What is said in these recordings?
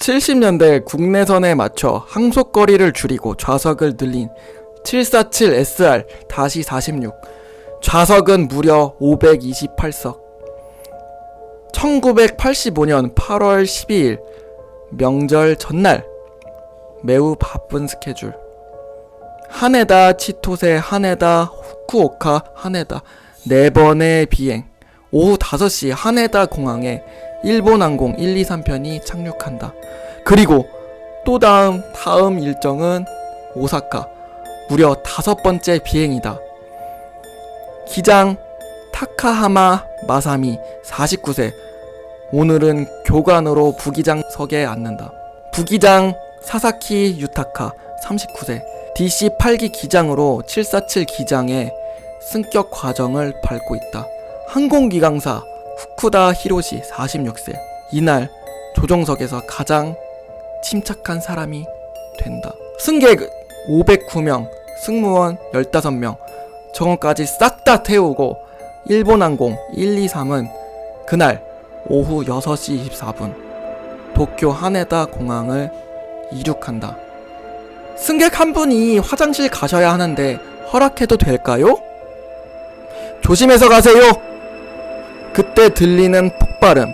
70년대 국내선에 맞춰 항속거리를 줄이고 좌석을 늘린 747SR-46, 좌석은 무려 528석. 1985년 8월 12일 명절 전날, 매우 바쁜 스케줄. 하네다 치토세, 하네다 후쿠오카, 하네다 4번의 비행. 오후 5시 하네다 공항에 일본항공 123편이 착륙한다. 그리고 또 다음 일정은 오사카. 무려 5번째 비행이다. 기장 타카하마 마사미 49세. 오늘은 교관으로 부기장석에 앉는다. 부기장 사사키 유타카 39세. DC-8기 기장으로 747 기장의 승격 과정을 밟고 있다. 항공기강사 후쿠다 히로시 46세. 이날 조종석에서 가장 침착한 사람이 된다. 승객 509명, 승무원 15명, 정원까지 싹 다 태우고 일본항공 123은 그날 오후 6시 24분 도쿄 하네다 공항을 이륙한다. 승객 한 분이 화장실 가셔야 하는데 허락해도 될까요? 조심해서 가세요! 그때 들리는 폭발음.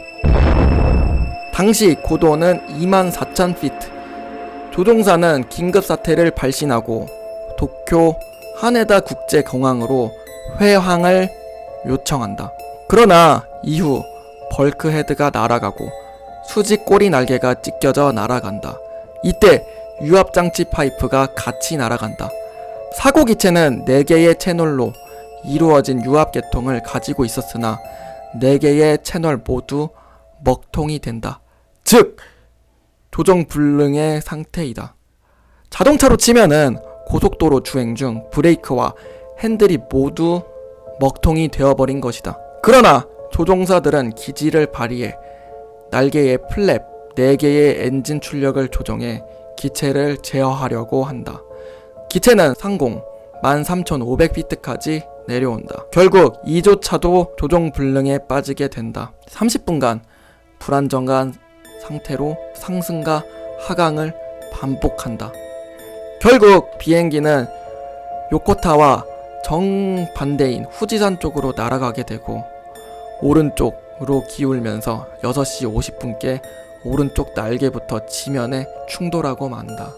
당시 고도는 24,000피트. 조종사는 긴급사태를 발신하고 도쿄 하네다 국제공항으로 회항을 요청한다. 그러나 이후 벌크헤드가 날아가고 수직 꼬리 날개가 찢겨져 날아간다. 이때 유압장치 파이프가 같이 날아간다. 사고 기체는 4개의 채널로 이루어진 유압 계통을 가지고 있었으나 4개의 채널 모두 먹통이 된다. 즉 조종 불능의 상태이다. 자동차로 치면은 고속도로 주행 중 브레이크와 핸들이 모두 먹통이 되어버린 것이다. 그러나 조종사들은 기지를 발휘해 날개의 플랩 4개의 엔진 출력을 조정해 기체를 제어하려고 한다. 기체는 상공 13,500피트까지 내려온다. 결국 2조차도 조종 불능에 빠지게 된다. 30분간 불안정한 상태로 상승과 하강을 반복한다. 결국 비행기는 요코타와 정반대인 후지산 쪽으로 날아가게 되고 오른쪽으로 기울면서 6시 50분께 오른쪽 날개부터 지면에 충돌하고 만다.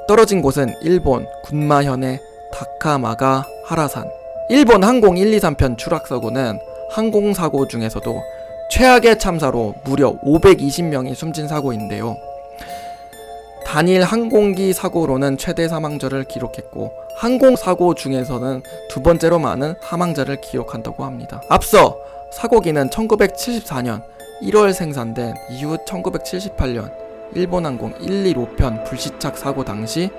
떨어진 곳은 일본 군마현의 다카마가 하라산. 일본 항공 123편 추락사고는 항공사고 중에서도 최악의 참사로 무려 520명이 숨진 사고인데요. 단일 항공기 사고로는 최대 사망자를 기록했고 항공사고 중에서는 2번째로 많은 사망자를 기록한다고 합니다. 앞서 사고기는 1974년 1월 생산된 이후 1978년 일본항공 115편 불시착 사고 당시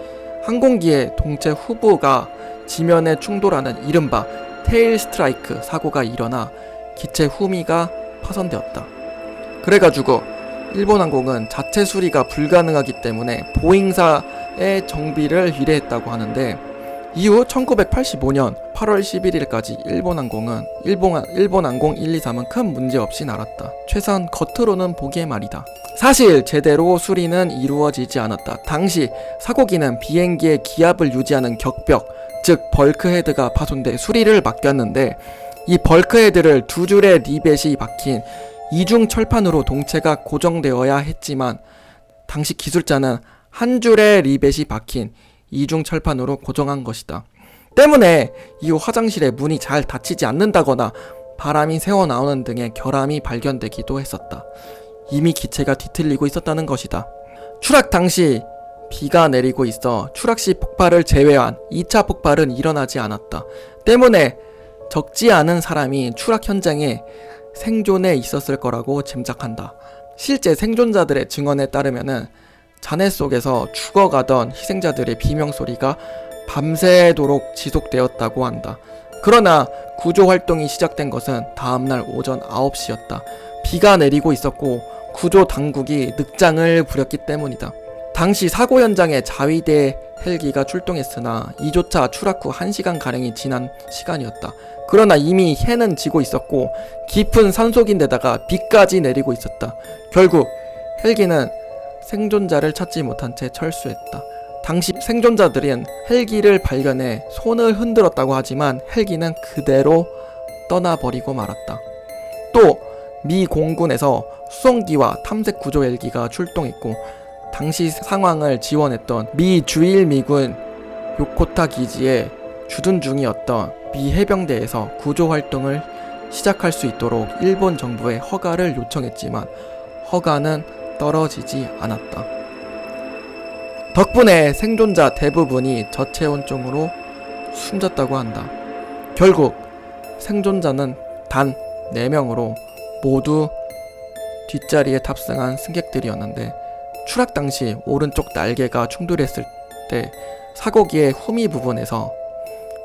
항공기의 동체 후부가 지면에 충돌하는 이른바 테일 스트라이크 사고가 일어나 기체 후미가 파손되었다. 그래가지고 일본항공은 자체 수리가 불가능하기 때문에 보잉사의 정비를 의뢰했다고 하는데 이후 1985년 8월 11일까지 일본항공 123은 큰 문제 없이 날았다. 최소한 겉으로는 보기에 말이다. 사실 제대로 수리는 이루어지지 않았다. 당시 사고기는 비행기의 기압을 유지하는 격벽, 즉 벌크헤드가 파손돼 수리를 맡겼는데 이 벌크헤드를 2줄의 리벳이 박힌 이중 철판으로 동체가 고정되어야 했지만 당시 기술자는 한 줄의 리벳이 박힌 이중 철판으로 고정한 것이다. 때문에 이후 화장실에 문이 잘 닫히지 않는다거나 바람이 새어나오는 등의 결함이 발견되기도 했었다. 이미 기체가 뒤틀리고 있었다는 것이다. 추락 당시 비가 내리고 있어 추락 시 폭발을 제외한 2차 폭발은 일어나지 않았다. 때문에 적지 않은 사람이 추락 현장에 생존해 있었을 거라고 짐작한다. 실제 생존자들의 증언에 따르면은 잔해 속에서 죽어가던 희생자들의 비명소리가 밤새도록 지속되었다고 한다. 그러나 구조 활동이 시작된 것은 다음날 오전 9시였다. 비가 내리고 있었고 구조 당국이 늑장을 부렸기 때문이다. 당시 사고 현장에 자위대 헬기가 출동했으나 이조차 추락 후 1시간가량이 지난 시간이었다. 그러나 이미 해는 지고 있었고 깊은 산속인데다가 비까지 내리고 있었다. 결국 헬기는 생존자를 찾지 못한 채 철수했다. 당시 생존자들은 헬기를 발견해 손을 흔들었다고 하지만 헬기는 그대로 떠나버리고 말았다. 또 미 공군에서 수송기와 탐색 구조 헬기가 출동했고 당시 상황을 지원했던 미 주일미군 요코타 기지에 주둔 중이었던 미 해병대에서 구조 활동을 시작할 수 있도록 일본 정부에 허가를 요청했지만 허가는 떨어지지 않았다. 덕분에 생존자 대부분이 저체온증으로 숨졌다고 한다. 결국 생존자는 단 4명으로 모두 뒷자리에 탑승한 승객들이었는데 추락 당시 오른쪽 날개가 충돌했을 때 사고기의 후미 부분에서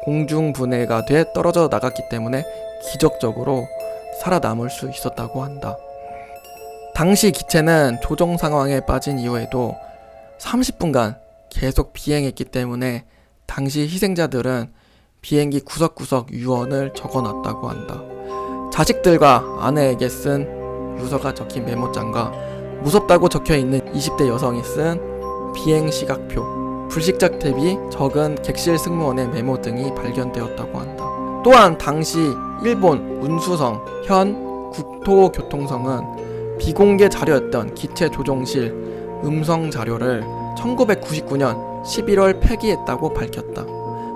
공중 분해가 돼 떨어져 나갔기 때문에 기적적으로 살아남을 수 있었다고 한다. 당시 기체는 조종 상황에 빠진 이후에도 30분간 계속 비행했기 때문에 당시 희생자들은 비행기 구석구석 유언을 적어놨다고 한다. 자식들과 아내에게 쓴 유서가 적힌 메모장과 무섭다고 적혀있는 20대 여성이 쓴 비행 시각표, 불식작 대비 적은 객실 승무원의 메모 등이 발견되었다고 한다. 또한 당시 일본 운수성, 현 국토교통성은 비공개 자료였던 기체 조종실 음성 자료를 1999년 11월 폐기했다고 밝혔다.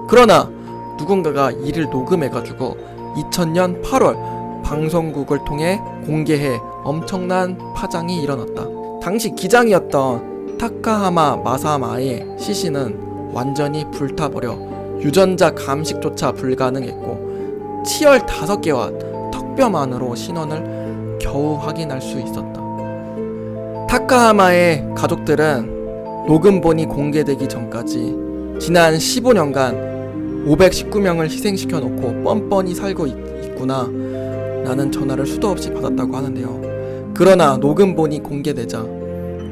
그러나 누군가가 이를 녹음해가지고 2000년 8월 방송국을 통해 공개해 엄청난 파장이 일어났다. 당시 기장이었던 타카하마 마사마의 시신은 완전히 불타버려 유전자 감식조차 불가능했고 치열 5개와 턱뼈만으로 신원을 겨우 확인할 수 있었다. 타카하마의 가족들은 녹음본이 공개되기 전까지 지난 15년간 519명을 희생시켜놓고 뻔뻔히 살고 있구나 라는 전화를 수도 없이 받았다고 하는데요. 그러나 녹음본이 공개되자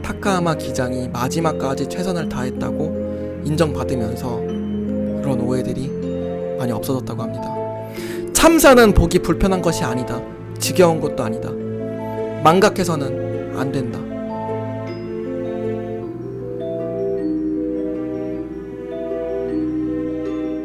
타카하마 기장이 마지막까지 최선을 다했다고 인정받으면서 그런 오해들이 많이 없어졌다고 합니다. 참사는 보기 불편한 것이 아니다. 지겨운 것도 아니다. 망각해서는 안 된다.